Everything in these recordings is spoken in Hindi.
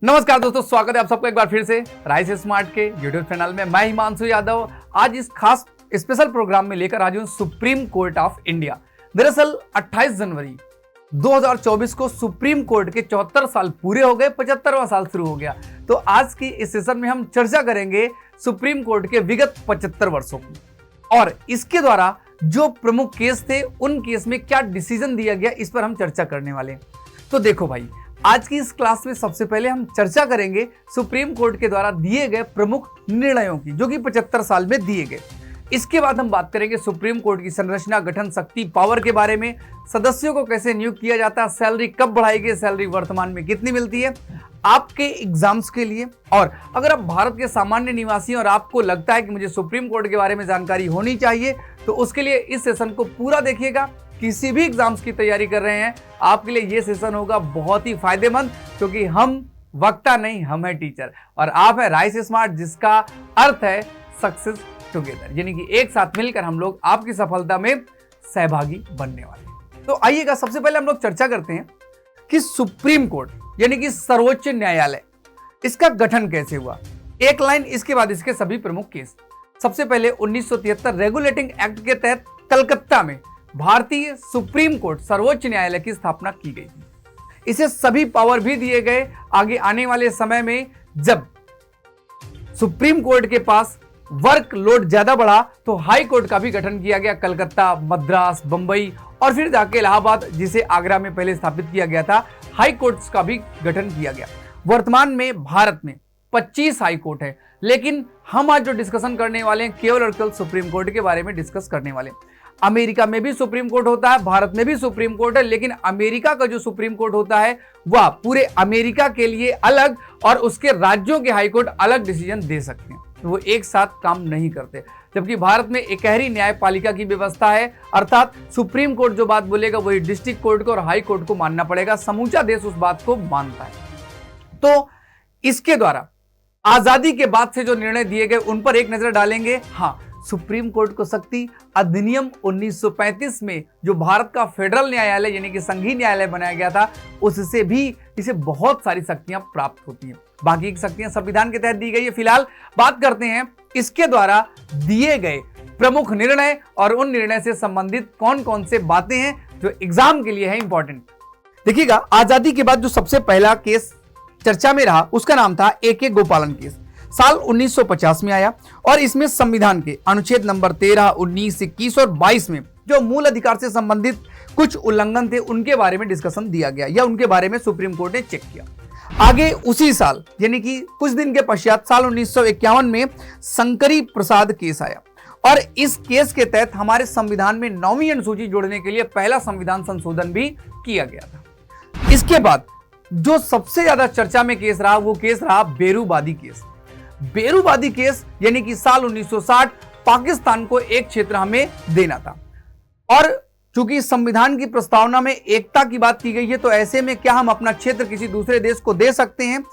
नमस्कार दोस्तों, स्वागत है आप सबको एक बार फिर से राइस स्मार्ट के यूट्यूब चैनल में। मैं हिमांशु यादव आज इस खास स्पेशल प्रोग्राम में लेकर आज हूं सुप्रीम कोर्ट ऑफ इंडिया। दरअसल 28 जनवरी 2024 को सुप्रीम कोर्ट के 74 साल पूरे हो गए, 75वां साल शुरू हो गया। तो आज की इस सेशन में हम चर्चा करेंगे सुप्रीम कोर्ट के विगत 75 वर्षों की, और इसके द्वारा जो प्रमुख केस थे उन केस में क्या डिसीजन दिया गया, इस पर हम चर्चा करने वाले हैं। तो देखो भाई, आज की इस क्लास में सबसे पहले हम चर्चा करेंगे सुप्रीम कोर्ट के द्वारा दिए गए प्रमुख निर्णयों की, जो कि 75 साल में दिए गए। इसके बाद हम बात करेंगे सुप्रीम कोर्ट की संरचना, गठन, शक्ति, पावर के बारे में, सदस्यों को कैसे नियुक्त किया जाता है, सैलरी कब बढ़ाई गई, सैलरी वर्तमान में कितनी मिलती है आपके एग्जाम्स के लिए। और अगर आप भारत के सामान्य निवासी और आपको लगता है कि मुझे सुप्रीम कोर्ट के बारे में जानकारी होनी चाहिए, तो उसके लिए इस सेशन को पूरा देखिएगा। किसी भी एग्जाम्स की तैयारी कर रहे हैं, आपके लिए ये सेशन होगा बहुत ही फायदेमंद, क्योंकि हम वक्ता नहीं, हम है टीचर, और आप है राइस स्मार्ट, जिसका अर्थ है सक्सेस टुगेदर, यानी कि एक साथ मिलकर हम लोग आपकी सफलता में सहभागी बनने वाले हैं। तो आइएगा, सबसे पहले हम लोग चर्चा करते हैं कि सुप्रीम कोर्ट यानी कि सर्वोच्च न्यायालय, इसका गठन कैसे हुआ। एक लाइन, इसके बाद इसके सभी प्रमुख केस। सबसे पहले 1973 रेगुलेटिंग एक्ट के तहत कलकत्ता में भारतीय सुप्रीम कोर्ट सर्वोच्च न्यायालय की स्थापना की गई थी। इसे सभी पावर भी दिए गए। आगे आने वाले समय में जब सुप्रीम कोर्ट के पास वर्कलोड ज्यादा बढ़ा, तो हाई कोर्ट का भी गठन किया गया। कलकत्ता, मद्रास, बंबई और फिर जाके इलाहाबाद, जिसे आगरा में पहले स्थापित किया गया था, हाई कोर्ट्स का भी गठन किया गया। वर्तमान में भारत में 25 हाई कोर्ट है, लेकिन हम आज जो डिस्कशन करने वाले हैं केवल और केवल सुप्रीम कोर्ट के बारे में डिस्कस करने वाले हैं। अमेरिका में भी सुप्रीम कोर्ट होता है, भारत में भी सुप्रीम कोर्ट है, लेकिन अमेरिका का जो सुप्रीम कोर्ट होता है वह पूरे अमेरिका के लिए अलग और उसके राज्यों के हाई कोर्ट अलग डिसीजन दे सकते हैं, वो एक साथ काम नहीं करते। जबकि भारत में एकहरी न्यायपालिका की व्यवस्था है, अर्थात सुप्रीम कोर्ट जो बात बोलेगा वही डिस्ट्रिक्ट कोर्ट को और हाई कोर्ट को मानना पड़ेगा। समूचा देश उस बात को मानता है। तो इसके द्वारा आजादी के बाद से जो निर्णय दिए गए उन पर एक नजर डालेंगे। हाँ, सुप्रीम कोर्ट को शक्ति अधिनियम 1935 में जो भारत का फेडरल न्यायालय यानी कि संघीय न्यायालय बनाया गया था, उससे भी इसे बहुत सारी शक्तियां प्राप्त होती हैं। बाकी की शक्तियां संविधान के तहत दी गई है। फिलहाल बात करते हैं इसके द्वारा दिए गए प्रमुख निर्णय और उन निर्णय से संबंधित कौन कौन से बातें हैं जो एग्जाम के लिए है इंपॉर्टेंट। देखिएगा, आजादी के बाद जो सबसे पहला केस चर्चा में रहा उसका नाम था AK गोपालन केस। साल 1950 में आया और इसमें संविधान के अनुच्छेद नंबर 13, 19, 21 और 22 में जो मूल अधिकार से संबंधित कुछ उल्लंघन थे उनके बारे में डिस्कशन दिया गया, या उनके बारे में सुप्रीम कोर्ट ने चेक किया। आगे उसी साल यानी कि कुछ दिन के पश्चात साल 1951 में शंकरी प्रसाद केस आया, और इस केस के तहत हमारे संविधान में 9वीं अनुसूची जोड़ने के लिए पहला संविधान संशोधन भी किया गया था। इसके बाद जो सबसे ज्यादा चर्चा में केस रहा वो केस रहा बेरूवादी केस। बेरूवादी केस यानी कि साल 1960 पाकिस्तान को एक क्षेत्र हमें देना था, और चूंकि संविधान की प्रस्तावना में एकता की बात की गई है, तो ऐसे में क्या हम अपना क्षेत्र किसी दूसरे देश को दे सकते हैं?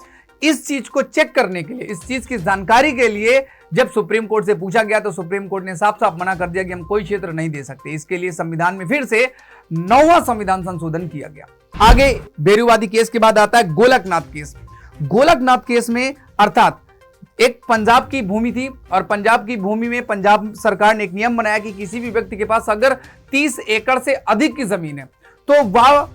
इस चीज को चेक करने के लिए, इस चीज की जानकारी के लिए जब सुप्रीम कोर्ट से पूछा गया, तो सुप्रीम कोर्ट ने साफ साफ मना कर दिया कि हम कोई क्षेत्र नहीं दे सकते। इसके लिए संविधान में फिर से 9वां संविधान संशोधन किया गया। आगे बेरूवादी केस के बाद आता है गोलकनाथ केस। गोलकनाथ केस में अर्थात एक पंजाब की भूमि थी, और पंजाब की भूमि में पंजाब सरकार ने एक नियम बनाया कि किसी भी व्यक्ति के पास अगर 30 एकड़ से अधिक की जमीन है तो वह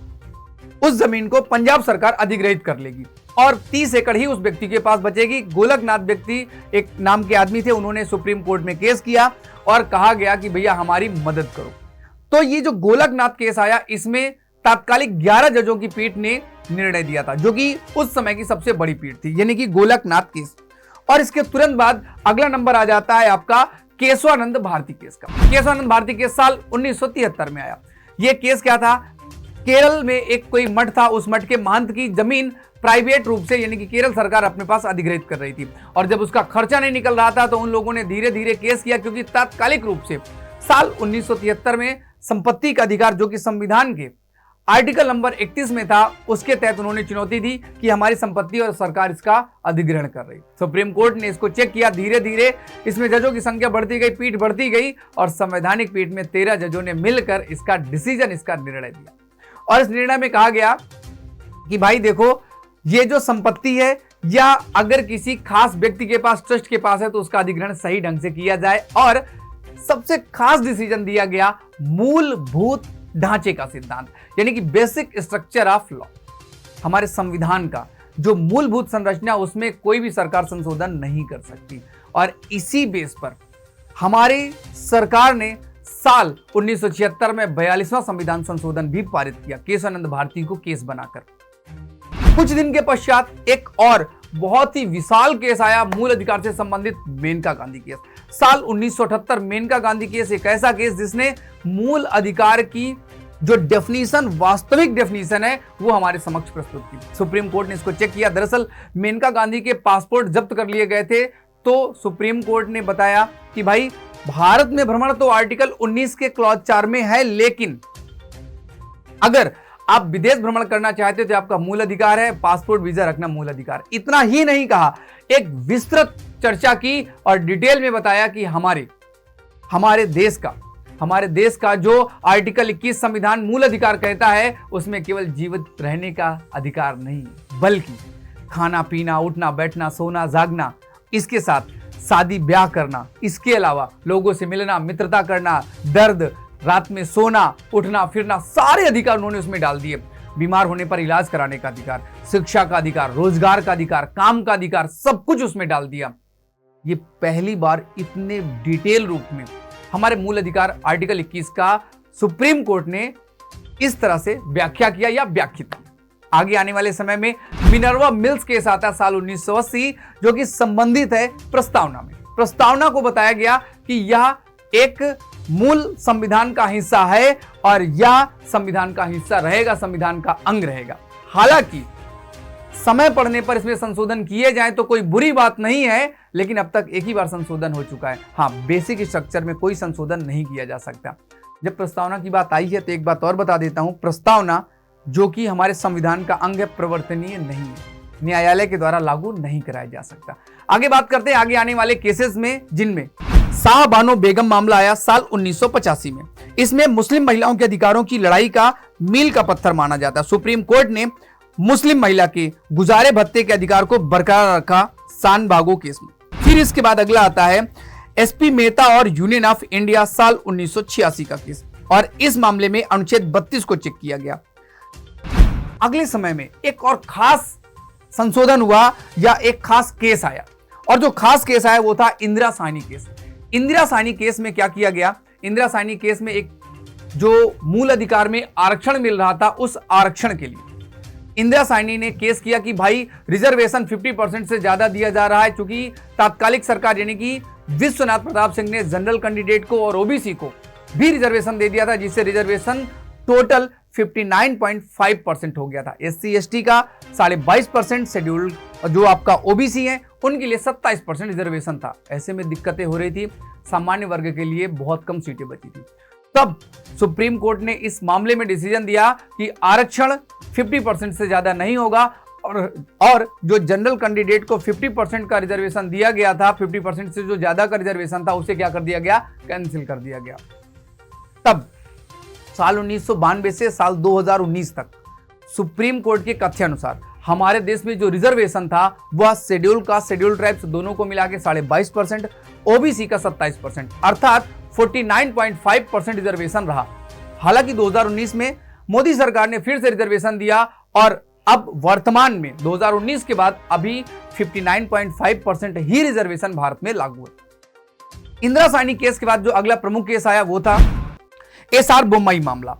उस जमीन को पंजाब सरकार अधिग्रहित कर लेगी, और 30 एकड़ ही उस व्यक्ति के पास बचेगी। गोलकनाथ व्यक्ति एक नाम के आदमी थे, उन्होंने सुप्रीम कोर्ट में केस किया और कहा गया कि भैया हमारी मदद करो। तो ये जो गोलकनाथ केस आया, इसमें तात्कालिक 11 जजों की पीठ ने निर्णय दिया था, जो कि उस समय की सबसे बड़ी पीठ थी, यानी कि गोलकनाथ केस। और इसके तुरंत बाद अगला नंबर आ जाता है आपका केशवानंद भारती केस का। केशवानंद भारती केस साल 1973 में आया। यह केस क्या था? केरल में एक कोई मठ था, उस मठ के महंत की जमीन प्राइवेट रूप से यानी कि केरल सरकार अपने पास अधिग्रहित कर रही थी, और जब उसका खर्चा नहीं निकल रहा था तो उन लोगों ने धीरे धीरे केस किया, क्योंकि तात्कालिक रूप से साल 1973 में संपत्ति का अधिकार जो कि संविधान के आर्टिकल नंबर 31 में था, उसके तहत उन्होंने चुनौती दी कि हमारी संपत्ति और सरकार इसका अधिग्रहण कर रही। सुप्रीम कोर्ट ने इसको चेक किया। धीरे धीरे इसमें जजों की संख्या बढ़ती गई, पीठ बढ़ती गई, और संवैधानिक पीठ में 13 जजों ने मिलकर इसका डिसीजन, इसका निर्णय दिया। और इस निर्णय में कहा गया कि भाई देखो, ये जो संपत्ति है या अगर किसी खास व्यक्ति के पास, ट्रस्ट के पास है, तो उसका अधिग्रहण सही ढंग से किया जाए। और सबसे खास डिसीजन दिया गया मूलभूत ढांचे का सिद्धांत, यानी कि बेसिक स्ट्रक्चर ऑफ लॉ। हमारे संविधान का जो मूलभूत संरचना, उसमें कोई भी सरकार संशोधन नहीं कर सकती। और इसी बेस पर हमारी सरकार ने साल 1976 में 42वां संविधान संशोधन भी पारित किया, केशवानंद भारती को केस बनाकर। कुछ दिन के पश्चात एक और बहुत ही विशाल केस आया, मूल अधिकार से संबंधित मेनका गांधी केस। साल 1978 मेनका गांधी केस एक ऐसा केस जिसने मूल अधिकार की जो डेफिनेशन, वास्तविक डेफिनेशन है, वो हमारे समक्ष प्रस्तुत की। सुप्रीम कोर्ट ने इसको चेक किया। दरअसल मेनका गांधी के पासपोर्ट जब्त कर लिए गए थे, तो सुप्रीम कोर्ट ने बताया कि भाई भारत में भ्रमण तो आर्टिकल 19 के क्लॉज 4 में है, लेकिन अगर आप विदेश भ्रमण करना चाहते हो तो आपका मूल अधिकार है, पासपोर्ट वीजा रखना मूल अधिकार। इतना ही नहीं कहा, एक विस्तृत चर्चा की और डिटेल में बताया कि हमारे देश का जो आर्टिकल 21 संविधान मूल अधिकार कहता है, उसमें केवल जीवित रहने का अधिकार नहीं, बल्कि खाना पीना, उठना बैठना, सोना जागना, इसके साथ शादी ब्याह करना, इसके अलावा लोगों से मिलना, मित्रता करना, दर्द, रात में सोना, उठना फिरना, सारे अधिकार उन्होंने उसमें डाल दिए। बीमार होने पर इलाज कराने का अधिकार, शिक्षा का अधिकार, रोजगार का अधिकार, काम का अधिकार, सब कुछ उसमें डाल दिया। ये पहली बार इतने डिटेल रूप में हमारे मूल अधिकार आर्टिकल 21 का सुप्रीम कोर्ट ने इस तरह से व्याख्या किया या व्याख्यित किया। आगे आने वाले समय में मिनर्वा मिल्स केस आता है साल 1980, जो कि संबंधित है प्रस्तावना में। प्रस्तावना को बताया गया कि यह एक मूल संविधान का हिस्सा है और यह संविधान का हिस्सा रहेगा, संविधान का अंग रहेगा। हालांकि समय पड़ने पर इसमें संशोधन किए जाएं तो कोई बुरी बात नहीं है, लेकिन अब तक एक ही बार संशोधन हो चुका है। हाँ, बेसिक स्ट्रक्चर में कोई संशोधन नहीं किया जा सकता। जब प्रस्तावना की बात आई है तो एक बात और बता देता हूं, प्रस्तावना जो कि हमारे संविधान का अंग है, परिवर्तनीय नहीं है, न्यायालय के द्वारा लागू नहीं कराया जा सकता। आगे बात करते हैं आगे आने वाले केसेस में, जिनमें शाह बानो बेगम मामला आया साल 1985 में। इसमें मुस्लिम महिलाओं के अधिकारों की लड़ाई का मील का पत्थर माना जाता है। सुप्रीम कोर्ट ने मुस्लिम महिला के गुजारे भत्ते के अधिकार को बरकरार रखा शानबागो केस में। फिर इसके बाद अगला आता है एसपी मेहता और यूनियन ऑफ इंडिया साल 1986 का केस, और इस मामले में अनुच्छेद 32 को चेक किया गया। अगले समय में एक और खास संशोधन हुआ या एक खास केस आया, और जो खास केस आया वो था इंदिरा साहनी केस। इंदिरा साहनी केस में क्या किया गया, इंदिरा साहनी केस में एक जो मूल अधिकार में आरक्षण मिल रहा था, उस आरक्षण के लिए इंदिरा साहनी ने केस किया कि भाई रिजर्वेशन 50% से ज्यादा दिया जा रहा है, क्योंकि तात्कालिक सरकार यानी कि विश्वनाथ प्रताप सिंह ने जनरल कैंडिडेट को और ओबीसी को भी रिजर्वेशन दे दिया था, जिससे रिजर्वेशन टोटल 59.5% हो गया था। एससी एसटी का 22.5%, शेड्यूल जो आपका ओबीसी है उनके लिए 27% रिजर्वेशन था। ऐसे में दिक्कतें हो रही थी, सामान्य वर्ग के लिए बहुत कम सीटें बची थी। तब सुप्रीम कोर्ट ने इस मामले में डिसीजन दिया कि आरक्षण 50% से ज्यादा नहीं होगा, और जो जनरल कैंडिडेट को 50% का रिजर्वेशन दिया गया था, 50% से जो ज्यादा का रिजर्वेशन था, उसे क्या कर दिया गया, कैंसिल कर दिया गया। तब साल 1992 से साल 2019 तक सुप्रीम कोर्ट के कथ्य अनुसार हमारे देश में जो रिजर्वेशन था वह शेड्यूल कास्ट, शेड्यूल ट्राइब्स दोनों को मिला के 22.5%, ओबीसी का 27%, अर्थात 49.5% रिजर्वेशन रहा। हालांकि 2019 में मोदी सरकार ने फिर से रिजर्वेशन दिया, और अब वर्तमान में 2019 के बाद अभी 59.5% ही रिजर्वेशन भारत में लागू है। इंदिरा साहनी केस के बाद जो अगला प्रमुख केस आया वो था एसआर बोम्मई मामला।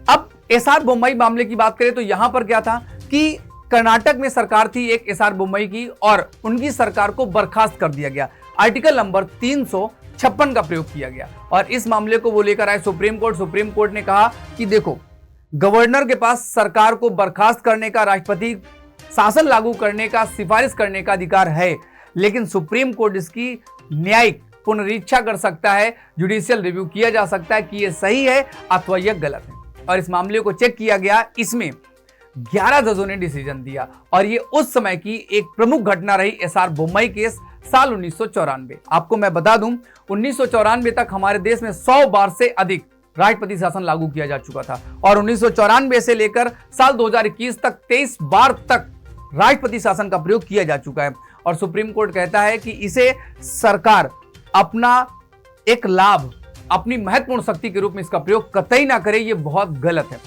अब एसआर बोम्मई मामले की बात करें तो यहां पर क्या था कि कर्नाटक में सरकार थी एक एसआर बोम्मई की, और उनकी सरकार को बर्खास्त कर दिया गया। आर्टिकल नंबर 356 का प्रयोग किया गया, और इस मामले को वो लेकर आए सुप्रीम कोर्ट। सुप्रीम कोर्ट ने कहा कि देखो, गवर्नर के पास सरकार को बर्खास्त करने का, राष्ट्रपति शासन लागू करने का, सिफारिश करने का अधिकार है, लेकिन सुप्रीम कोर्ट इसकी न्यायिक पुनरीक्षा कर सकता है, जुडिशियल रिव्यू किया जा सकता है कि यह सही है अथवा यह गलत है। और इस मामले को चेक किया गया, इसमें 11 जजों ने डिसीजन दिया, और ये उस समय की एक प्रमुख घटना रही एसआर बोम्मई केस साल 1994। आपको मैं बता दूं, 1994 तक हमारे देश में 100 बार से अधिक राष्ट्रपति शासन लागू किया जा चुका था, और 1994 से लेकर साल 2021 तक 23 बार तक राष्ट्रपति शासन का प्रयोग किया जा चुका है और सुप्रीम कोर्ट कहता है कि इसे सरकार अपना एक लाभ, अपनी महत्वपूर्ण शक्ति के रूप में इसका प्रयोग कतई ना करे। यह बहुत गलत है।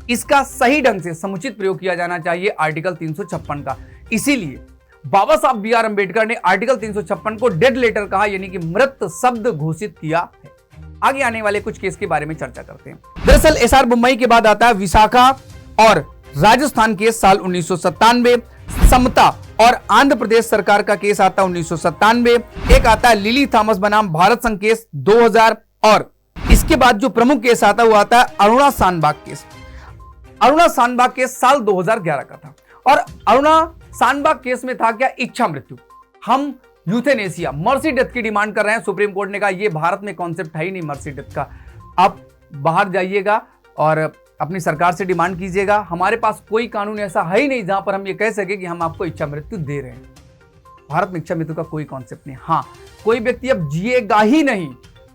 इसका सही ढंग से समुचित प्रयोग किया जाना चाहिए आर्टिकल 356 का। इसीलिए बाबा साहब बी.आर. अम्बेडकर ने आर्टिकल 356 को डेड लेटर कहा, यानी कि मृत शब्द घोषित किया है। आगे आने वाले कुछ केस के बारे में चर्चा करते हैं। दरअसल एसआर मुंबई के बाद आता है विशाखा और राजस्थान केस साल 1997, समता और आंध्र प्रदेश सरकार का केस आता है 1997, एक आता है लिली थॉमस बनाम भारत संघ केस 2000 और इसके बाद जो प्रमुख केस आता है वो आता है अरुणा शानबाग केस। अरुणा शानबाग केस साल 2011 का था और अरुणा शानबाग केस में था क्या, इच्छा मृत्यु। हम यूथेनेसिया, मर्सी डेथ की डिमांड कर रहे हैं। सुप्रीम कोर्ट ने कहा ये भारत में कॉन्सेप्ट है ही नहीं मर्सी डेथ का। आप बाहर जाइएगा और अपनी सरकार से डिमांड कीजिएगा। हमारे पास कोई कानून ऐसा है ही नहीं जहां पर हम ये कह सके कि हम आपको इच्छा मृत्यु दे रहे हैं। भारत में इच्छा मृत्यु का कोई कॉन्सेप्ट नहीं। हाँ, कोई व्यक्ति अब जिएगा ही नहीं,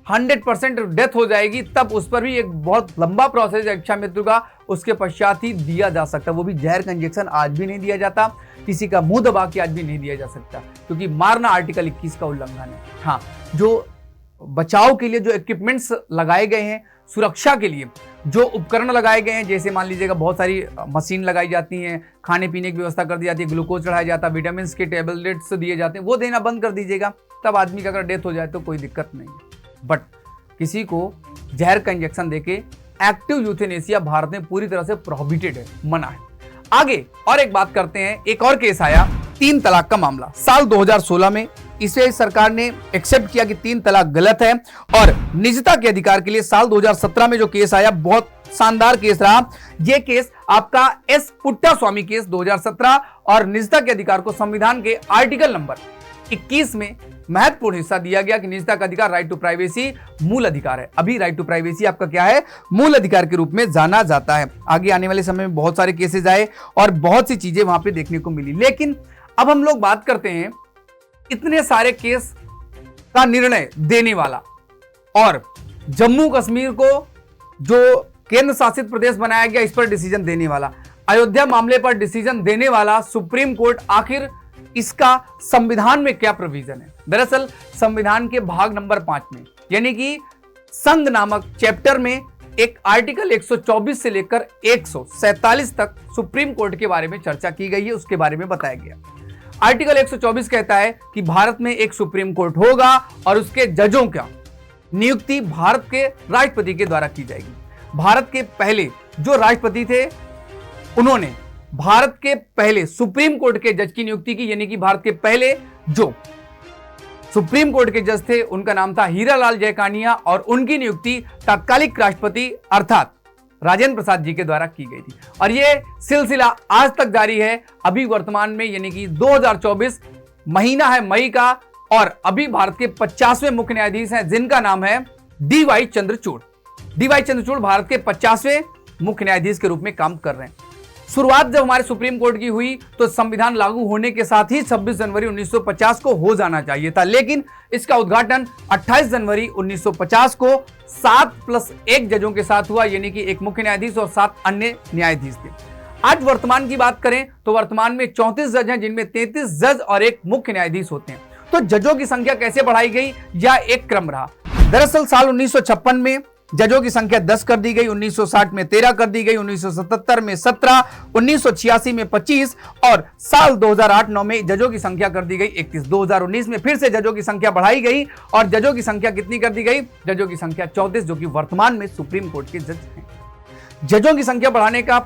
100% डेथ हो जाएगी, तब उस पर भी एक बहुत लंबा प्रोसेस है इच्छा मृत्यु का, उसके पश्चात ही दिया जा सकता। वो भी जहर का इंजेक्शन आज भी नहीं दिया जाता, किसी का मुंह दबा के आज भी नहीं दिया जा सकता, क्योंकि मारना आर्टिकल 21 का उल्लंघन है। हाँ, जो बचाव के लिए जो इक्विपमेंट्स लगाए गए हैं, सुरक्षा के लिए जो उपकरण लगाए गए हैं, जैसे मान लीजिएगा बहुत सारी मशीन लगाई जाती हैं, खाने पीने की व्यवस्था कर दी जाती है, ग्लूकोज चढ़ाया जाता है, विटामिन के टेबलेट्स दिए जाते हैं, वो देना बंद कर दीजिएगा, तब आदमी का अगर डेथ हो जाए तो कोई दिक्कत नहीं है। बट किसी को जहर का इंजेक्शन देके एक्टिव यूथेनेसिया भारत में पूरी तरह से प्रोहिबिटेड है, मना है। आगे और एक बात करते हैं। एक और केस आया 3 तलाक का मामला साल 2016 में। इसे सरकार ने एक्सेप्ट किया कि 3 तलाक गलत है और निजता के अधिकार के लिए साल 2017 में जो केस आया, बहुत शानदार केस रहा। यह केस आपका एस पुट्टास्वामी केस 2017 और निजता के अधिकार को संविधान के आर्टिकल नंबर 21 में महत्वपूर्ण हिस्सा दिया गया कि निजता का अधिकार, राइट टू प्राइवेसी, मूल अधिकार है। अभी राइट टू प्राइवेसी आपका क्या है, मूल अधिकार के रूप में जाना जाता है। आगे आने वाले समय में बहुत सारे केसेस आए और बहुत सी चीजें वहां पे देखने को मिली। लेकिन अब हम लोग बात करते हैं इतने सारे केस का निर्णय देने वाला और जम्मू कश्मीर को जो केंद्र शासित प्रदेश बनाया गया इस पर डिसीजन देने वाला, अयोध्या मामले पर डिसीजन देने वाला सुप्रीम कोर्ट, आखिर इसका संविधान में क्या प्रोविजन है। दरअसल संविधान के भाग नंबर 5 में, यानी कि संघ नामक चैप्टर में, एक आर्टिकल 124 से लेकर 147 तक सुप्रीम कोर्ट के बारे में चर्चा की गई है, उसके बारे में बताया गया। आर्टिकल 124 कहता है कि भारत में एक सुप्रीम कोर्ट होगा और उसके जजों का नियुक्ति भारत के राष्ट्रपति के द्वारा की जाएगी। भारत के पहले जो राष्ट्रपति थे उन्होंने भारत के पहले सुप्रीम कोर्ट के जज की नियुक्ति की, यानी कि भारत के पहले जो सुप्रीम कोर्ट के जज थे उनका नाम था हीरालाल जयकानिया और उनकी नियुक्ति तत्कालिक राष्ट्रपति अर्थात राजेंद्र प्रसाद जी के द्वारा की गई थी। और यह सिलसिला आज तक जारी है। अभी वर्तमान में यानी कि 2024 महीना है मई का और अभी भारत के 50वें मुख्य न्यायाधीश हैं जिनका नाम है डी.वाई. चंद्रचूड़। डी.वाई. चंद्रचूड़ भारत के 50वें मुख्य न्यायाधीश के रूप में काम कर रहे हैं। शुरुआत जब हमारे सुप्रीम कोर्ट की हुई तो संविधान लागू होने के साथ ही 26 जनवरी 1950 को हो जाना चाहिए था, लेकिन इसका उद्घाटन 28 जनवरी 1950 को 7+1 जजों के साथ हुआ, यानी कि एक मुख्य न्यायाधीश और 7 अन्य न्यायाधीश थे। आज वर्तमान की बात करें तो वर्तमान में 34 जज हैं, जिनमें 33 जज और एक मुख्य न्यायाधीश होते हैं। तो जजों की संख्या कैसे बढ़ाई गई या एक क्रम रहा। दरअसल साल 1956 में जजों की संख्या 10 कर दी गई, 1960 में 13 कर दी गई, 1977 में 17, 1986 में 25 और साल 2008-9 में जजों की संख्या कर दी गई 31। 2019 में फिर से जजों की संख्या बढ़ाई गई और जजों की संख्या कितनी कर दी गई, जजों की संख्या 34, जो कि वर्तमान में सुप्रीम कोर्ट के जज हैं। जजों की संख्या बढ़ाने का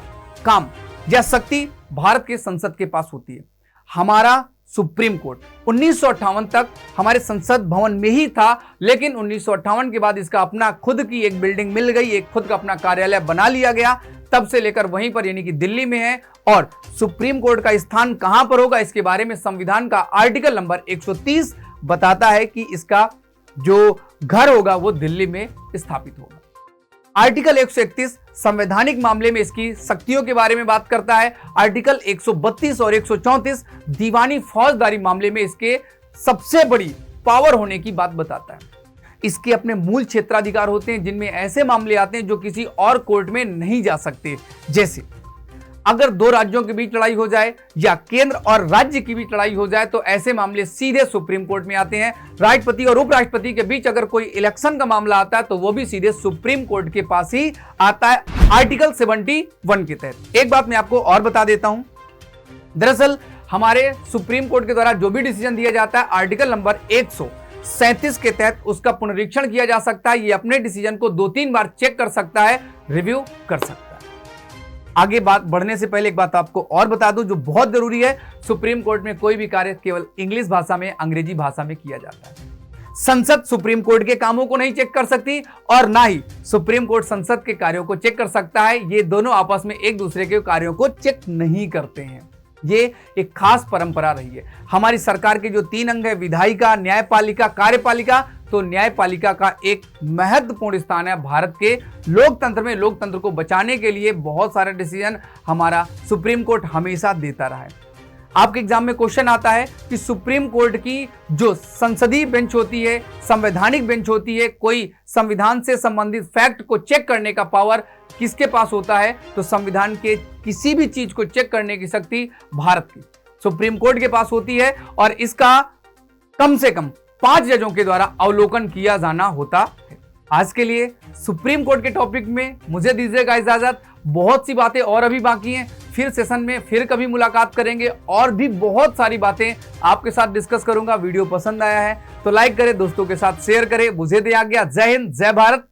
काम या शक्ति भारत के संसद के पास होती है। हमारा सुप्रीम कोर्ट 1958 तक हमारे संसद भवन में ही था, लेकिन 1958 के बाद इसका अपना खुद की एक बिल्डिंग मिल गई, एक खुद का अपना कार्यालय बना लिया गया। तब से लेकर वहीं पर यानी कि दिल्ली में है। और सुप्रीम कोर्ट का स्थान कहां पर होगा इसके बारे में संविधान का आर्टिकल नंबर 130 बताता है कि इसका जो घर होगा वो दिल्ली में स्थापित होगा। आर्टिकल 131 संवैधानिक मामले में इसकी शक्तियों के बारे में बात करता है। आर्टिकल 132 और 134 दीवानी फौजदारी मामले में इसके सबसे बड़ी पावर होने की बात बताता है। इसके अपने मूल क्षेत्राधिकार होते हैं, जिनमें ऐसे मामले आते हैं जो किसी और कोर्ट में नहीं जा सकते। जैसे अगर दो राज्यों के बीच लड़ाई हो जाए या केंद्र और राज्य की बीच लड़ाई हो जाए तो ऐसे मामले सीधे सुप्रीम कोर्ट में आते हैं। राष्ट्रपति और उपराष्ट्रपति के बीच अगर कोई इलेक्शन का मामला आता है तो वो भी सीधे सुप्रीम कोर्ट के पास ही आता है, आर्टिकल 71 के तहत। एक बात मैं आपको और बता देता हूं, दरअसल हमारे सुप्रीम कोर्ट के द्वारा जो भी डिसीजन दिया जाता है आर्टिकल नंबर 137 के तहत उसका पुनरीक्षण किया जा सकता है। ये अपने डिसीजन को 2-3 बार चेक कर सकता है, रिव्यू कर सकता है। आगे बात बढ़ने से पहले एक बात आपको और बता दूं जो बहुत जरूरी है, सुप्रीम कोर्ट में कोई भी कार्य केवल इंग्लिश भाषा में, अंग्रेजी भाषा में किया जाता है। संसद सुप्रीम कोर्ट के कामों को नहीं चेक कर सकती और ना ही सुप्रीम कोर्ट संसद के कार्यों को चेक कर सकता है। ये दोनों आपस में एक दूसरे के कार्यों को चेक नहीं करते हैं। ये एक खास परंपरा रही है। हमारी सरकार के जो 3 अंग है, विधायिका, न्यायपालिका, कार्यपालिका, तो न्यायपालिका का एक महत्वपूर्ण स्थान है भारत के लोकतंत्र में। लोकतंत्र को बचाने के लिए बहुत सारे डिसीजन हमारा सुप्रीम कोर्ट हमेशा देता रहा है। आपके एग्जाम में क्वेश्चन आता है कि सुप्रीम कोर्ट की जो संसदीय बेंच होती है, संवैधानिक बेंच होती है, कोई संविधान से संबंधित फैक्ट को चेक करने का पावर किसके पास होता है? तो संविधान के किसी भी चीज को चेक करने की शक्ति भारत की सुप्रीम कोर्ट के पास होती है और इसका कम से कम 5 जजों के द्वारा अवलोकन किया जाना होता है। आज के लिए सुप्रीम कोर्ट के टॉपिक में मुझे दीजिएगा इजाजत। बहुत सी बातें और अभी बाकी हैं, फिर सेशन में फिर कभी मुलाकात करेंगे और भी बहुत सारी बातें आपके साथ डिस्कस करूंगा। वीडियो पसंद आया है तो लाइक करें, दोस्तों के साथ शेयर करें। मुझे दे आज्ञा। जय हिंद, जय भारत,